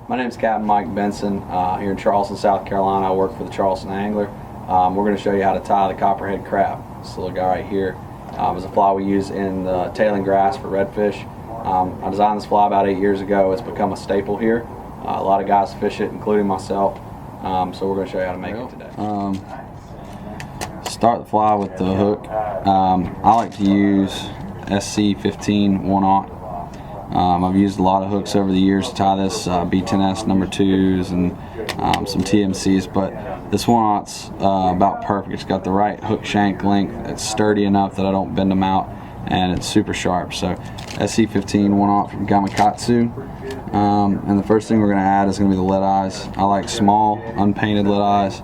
My name is Captain Mike Bensen here in Charleston, South Carolina. I work for the Charleston Angler. We're going to show you how to tie the Copperhead Crab. This little guy right here is a fly we use in the tailing grass for redfish. I designed this fly about 8 years ago. It's become a staple here. A lot of guys fish it, including myself. So we're going to show you how to make it today. Start the fly with the hook. I like to use SC15 1/0. I've used a lot of hooks over the years to tie this, B10S number 2s and some TMCs, but this 1/0's about perfect. It's got the right hook shank length. It's sturdy enough that I don't bend them out, and it's super sharp. So SC15 1/0 from Gamakatsu. And the first thing we're going to add is going to be the lead eyes. I like small, unpainted lead eyes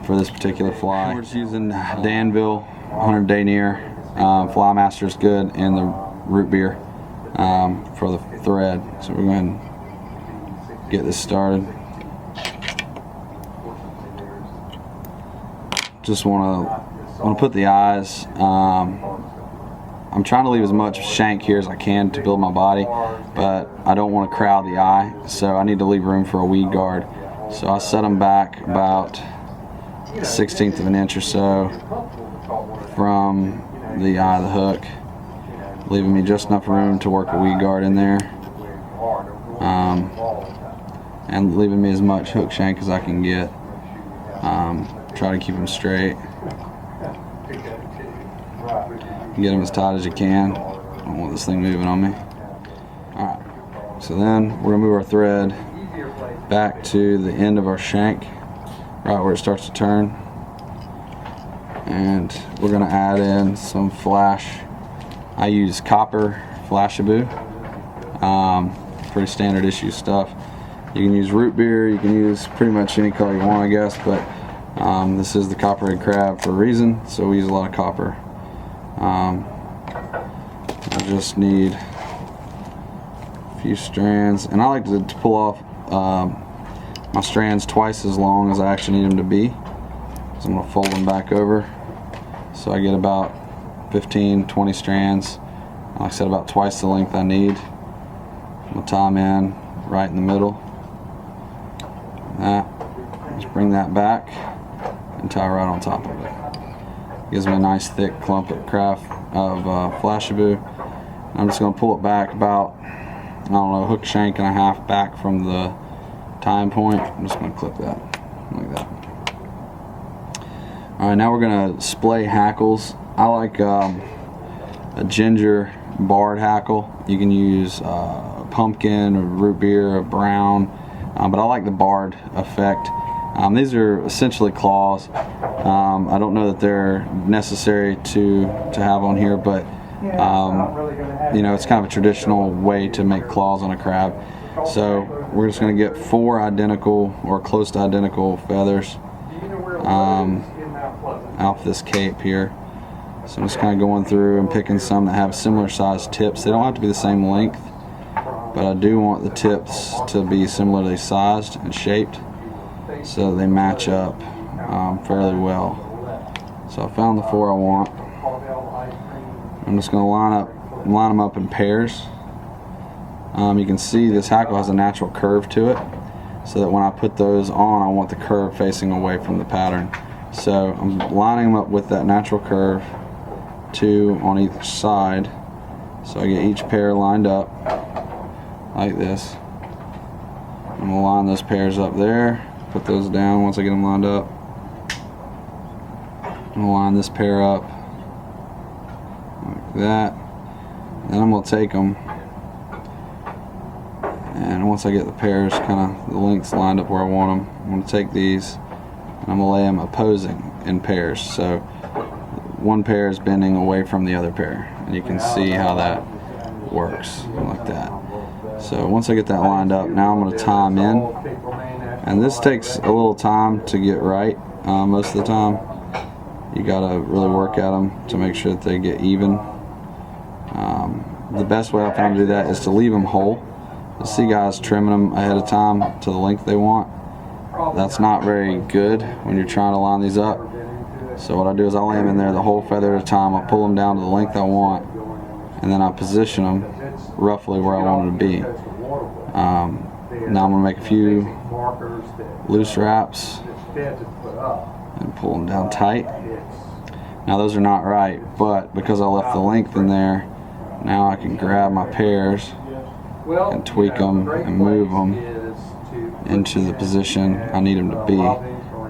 for this particular fly. And we're just using Danville 100 denier. Fly Master is good, and the root beer for the thread. So we're going to get this started. Just want to put the eyes. I'm trying to leave as much shank here as I can to build my body, but I don't want to crowd the eye, so I need to leave room for a weed guard. So I set them back about 1/16 of an inch or so from the eye of the hook, leaving me just enough room to work a weed guard in there, and leaving me as much hook shank as I can get. Try to keep them straight. Get them as tight as you can. I don't want this thing moving on me. Alright, so then we're going to move our thread back to the end of our shank, right where it starts to turn. And we're going to add in some flash. I use copper Flashaboo. Pretty standard issue stuff. You can use root beer, you can use pretty much any color you want, I guess, but this is the Copperhead Crab for a reason, so we use a lot of copper. I just need a few strands, and I like to pull off my strands twice as long as I actually need them to be. So I'm going to fold them back over so I get about 15-20 strands. Like I said, about twice the length I need. I'm going to tie them in right in the middle. Just bring that back and tie right on top of it. Gives me a nice thick clump of Flashaboo. I'm just going to pull it back about, I don't know, hook shank and a half back from the tying point. I'm just going to clip that like that. Alright, now we're going to splay hackles. I like a ginger barred hackle. You can use pumpkin or root beer or brown, but I like the barred effect. These are essentially claws. I don't know that they're necessary to have on here, but you know, it's kind of a traditional way to make claws on a crab. So we're just going to get 4 identical or close to identical feathers off this cape here. So I'm just kind of going through and picking some that have similar sized tips. They don't have to be the same length, but I do want the tips to be similarly sized and shaped so they match up fairly well. So I found the 4 I want. I'm just going to line them up in pairs. You can see this hackle has a natural curve to it, so that when I put those on, I want the curve facing away from the pattern. So I'm lining them up with that natural curve, 2 on each side, so I get each pair lined up like this. I'm going to line those pairs up there, put those down once I get them lined up. I'm going to line this pair up like that. Then I'm going to take them, and once I get the pairs kind of the lengths lined up where I want them, I'm going to take these and I'm going to lay them opposing in pairs. So one pair is bending away from the other pair, and you can see how that works like that. So once I get that lined up, now I'm going to tie them in, and this takes a little time to get right. Most of the time you got to really work at them to make sure that they get even. The best way I found to do that is to leave them whole. I see guys trimming them ahead of time to the length they want. That's not very good when you're trying to line these up. So what I do is I lay them in there the whole feather at a time. I pull them down to the length I want, and then I position them roughly where I want them to be. Now I'm going to make a few loose wraps and pull them down tight. Now those are not right, but because I left the length in there, now I can grab my pairs and tweak them and move them into the position I need them to be.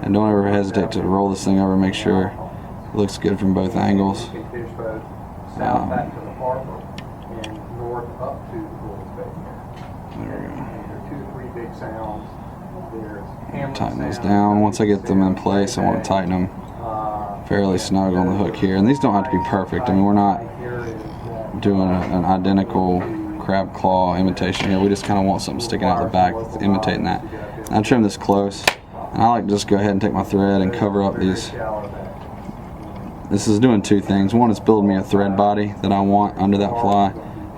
And don't ever hesitate to roll this thing over and make sure it looks good from both angles. There we go. Tighten those down. Once I get them in place, I want to tighten them fairly snug on the hook here. And these don't have to be perfect. I mean, we're not doing an identical crab claw imitation here. We just kind of want something sticking out the back that's imitating that. And I trim this close. And I like to just go ahead and take my thread and cover up these. This is doing two things. One, it's building me a thread body that I want under that fly.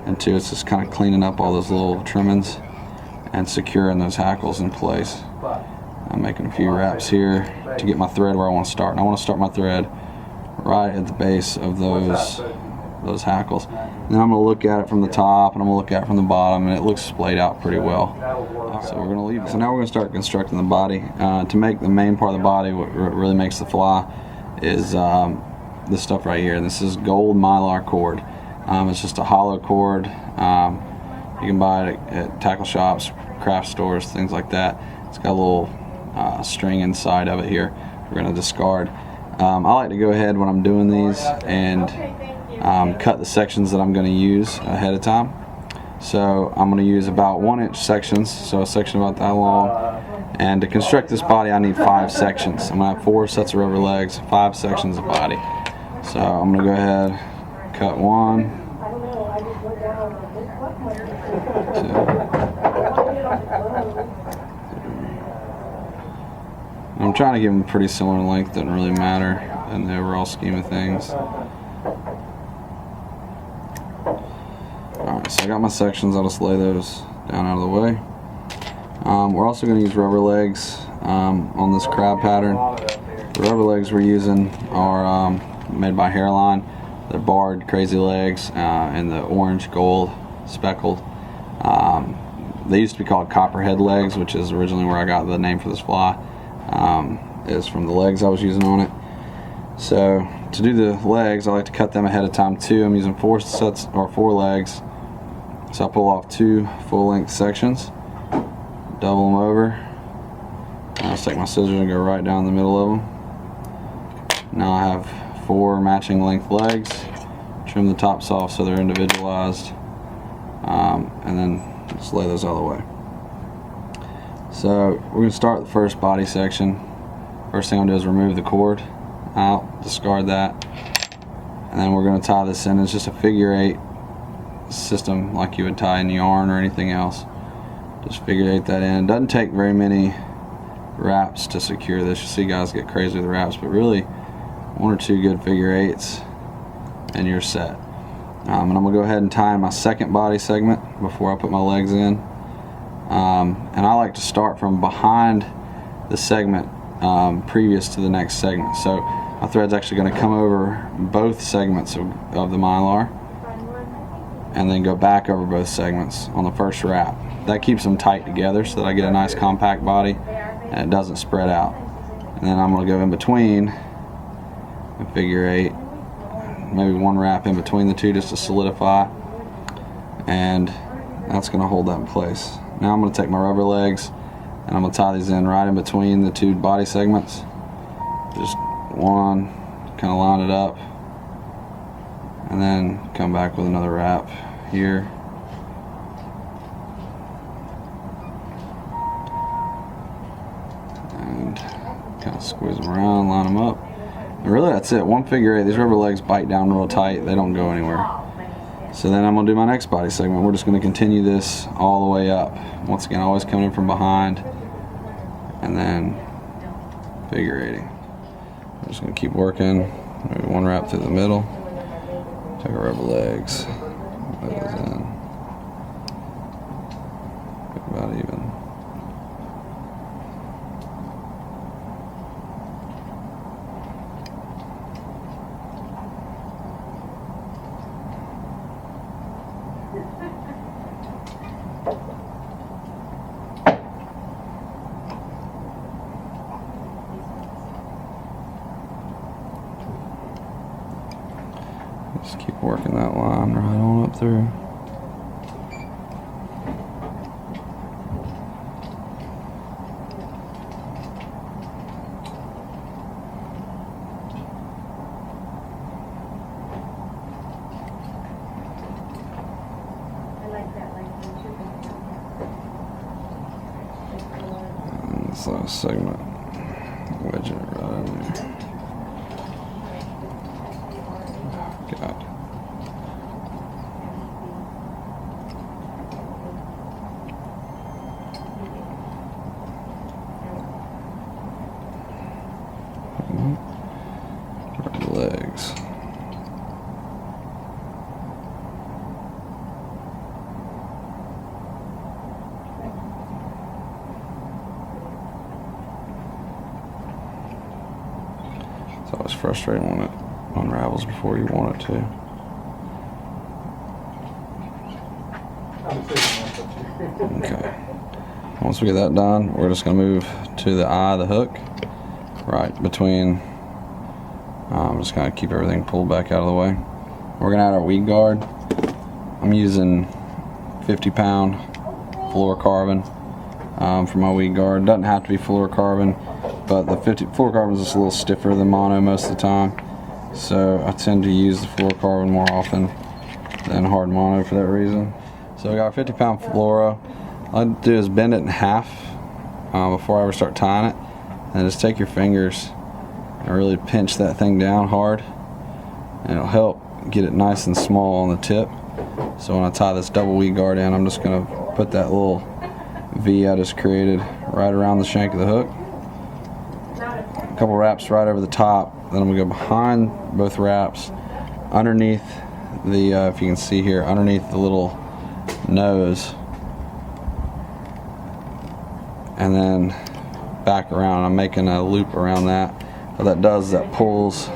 And two, it's just kind of cleaning up all those little trimmings and securing those hackles in place. I'm making a few wraps here to get my thread where I want to start. And I want to start my thread right at the base of those hackles. And then I'm going to look at it from the top and I'm going to look at it from the bottom, and it looks splayed out pretty well. So we're going to leave it. So now we're going to start constructing the body. To make the main part of the body, what really makes the fly is this stuff right here. This is gold mylar cord. It's just a hollow cord. You can buy it at tackle shops, craft stores, things like that. It's got a little string inside of it here. We're going to discard. I like to go ahead when I'm doing these and cut the sections that I'm going to use ahead of time. So I'm going to use about 1-inch sections, so a section about that long. And to construct this body, I need 5 sections. I'm going to have 4 sets of rubber legs, 5 sections of body. So I'm going to go ahead, cut 1, 2. I'm trying to give them pretty similar length, doesn't really matter in the overall scheme of things. Alright, so I got my sections, I'll just lay those down out of the way. We're also going to use rubber legs on this crab pattern. The rubber legs we're using are made by Hairline. They're barred crazy legs in the orange, gold, speckled. They used to be called Copperhead legs, which is originally where I got the name for this fly. Is from the legs I was using on it. So to do the legs, I like to cut them ahead of time too. I'm using 4 sets or 4 legs. So I pull off 2 full-length sections, double them over. I'll just take my scissors and go right down the middle of them. Now I have 4 matching length legs. Trim the tops off so they're individualized, and then just lay those out of the way. So we're going to start the first body section. First thing I'm going to do is remove the cord out, discard that, and then we're going to tie this in. It's just a figure 8 system like you would tie in yarn or anything else. Just figure 8 that in. Doesn't take very many wraps to secure this. You see guys get crazy with wraps, but really 1 or 2 good figure 8s and you're set. And I'm going to go ahead and tie my second body segment before I put my legs in. And I like to start from behind the segment previous to the next segment. So my thread's actually going to come over both segments of the mylar and then go back over both segments on the first wrap. That keeps them tight together so that I get a nice compact body and it doesn't spread out. And then I'm going to go in between and figure 8, maybe 1 wrap in between the 2 just to solidify, and that's going to hold that in place. Now I'm going to take my rubber legs and I'm going to tie these in right in between the 2 body segments. Just 1, kind of line it up, and then come back with another wrap here. And kind of squeeze them around, line them up. And really that's it, 1 figure 8. These rubber legs bite down real tight, they don't go anywhere. So then I'm going to do my next body segment. We're just going to continue this all the way up. Once again, always coming in from behind and then figure 8ing. I'm just going to keep working. Maybe 1 wrap through the middle. Take our rubber legs, put those in. About even. Just keep working that line right on up through. And this little segment, wedge it right in there. God. Right legs. It's always frustrating when it unravels before you want it to. Okay. Once we get that done, we're just going to move to the eye of the hook, right between. I'm just going to keep everything pulled back out of the way. We're going to add our weed guard. I'm using 50-pound fluorocarbon for my weed guard. Doesn't have to be fluorocarbon, but the fluorocarbon is just a little stiffer than mono most of the time, so I tend to use the fluorocarbon more often than hard mono for that reason. So we got our 50-pound fluoro. All I like to do is bend it in half before I ever start tying it, and just take your fingers and really pinch that thing down hard, and it'll help get it nice and small on the tip. So when I tie this double weed guard in, I'm just going to put that little V I just created right around the shank of the hook. A couple wraps right over the top. Then I'm going to go behind both wraps, underneath the, if you can see here, underneath the little nose, and then back around. I'm making a loop around that. What that does is that pulls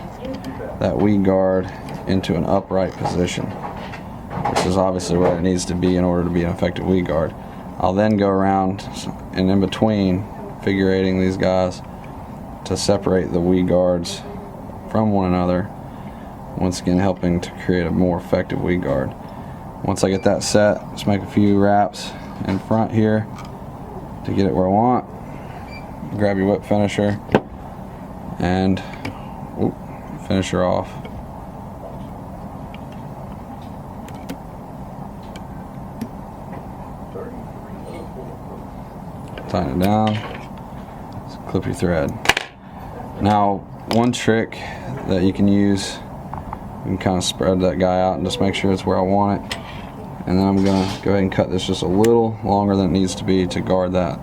that weed guard into an upright position, which is obviously where it needs to be in order to be an effective weed guard. I'll then go around and in between, figure eighting these guys to separate the weed guards from one another, once again helping to create a more effective weed guard. Once I get that set, just make a few wraps in front here to get it where I want. Grab your whip finisher and finish her off. Tighten it down, just clip your thread. Now, one trick that you can use, you can kind of spread that guy out and just make sure it's where I want it. And then I'm going to go ahead and cut this just a little longer than it needs to be to guard that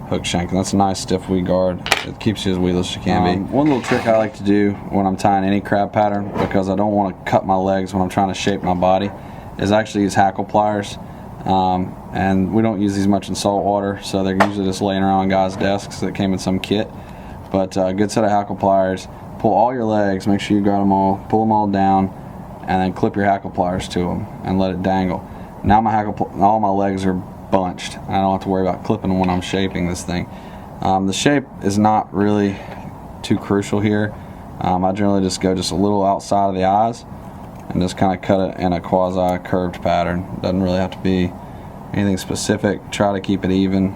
hook shank. And that's a nice stiff weed guard. It keeps you as weedless as you can be. One little trick I like to do when I'm tying any crab pattern, because I don't want to cut my legs when I'm trying to shape my body, is actually use hackle pliers. And we don't use these much in salt water, so they're usually just laying around on guys' desks that came in some kit. But a good set of hackle pliers. Pull all your legs, make sure you got them all, pull them all down, and then clip your hackle pliers to them and let it dangle. Now all my legs are bunched. I don't have to worry about clipping them when I'm shaping this thing. The shape is not really too crucial here. I generally just go just a little outside of the eyes and just kind of cut it in a quasi-curved pattern. Doesn't really have to be anything specific. Try to keep it even.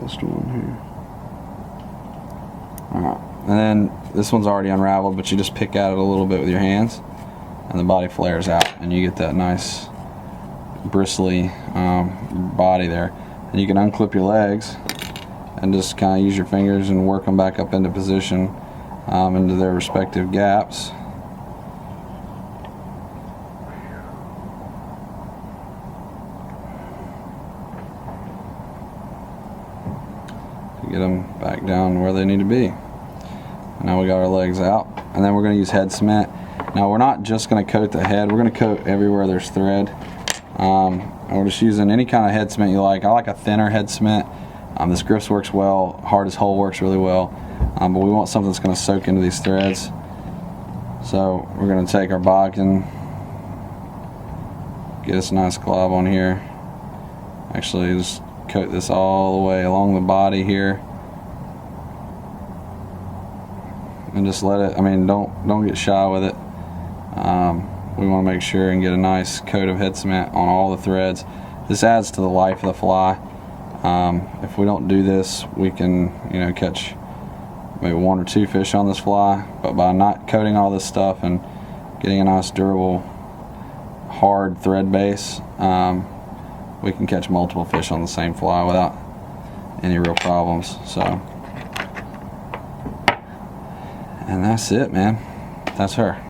This one here. Alright, and then this one's already unraveled, but you just pick at it a little bit with your hands and the body flares out and you get that nice bristly body there. And you can unclip your legs and just kind of use your fingers and work them back up into position into their respective gaps. Get them back down where they need to be. Now we got our legs out, and then we're going to use head cement. Now we're not just going to coat the head, we're going to coat everywhere there's thread. And we're just using any kind of head cement you like. I like a thinner head cement. This Griff's works well, hard as whole works really well, but we want something that's going to soak into these threads. So we're going to take our bodkin, get us a nice glob on here. Actually, just coat this all the way along the body here, and just let it, I mean, don't get shy with it. We want to make sure and get a nice coat of head cement on all the threads. This adds to the life of the fly. If we don't do this, we can, you know, catch maybe 1 or 2 fish on this fly, but by not coating all this stuff and getting a nice durable hard thread base, we can catch multiple fish on the same fly without any real problems. So, and that's it, man. That's her.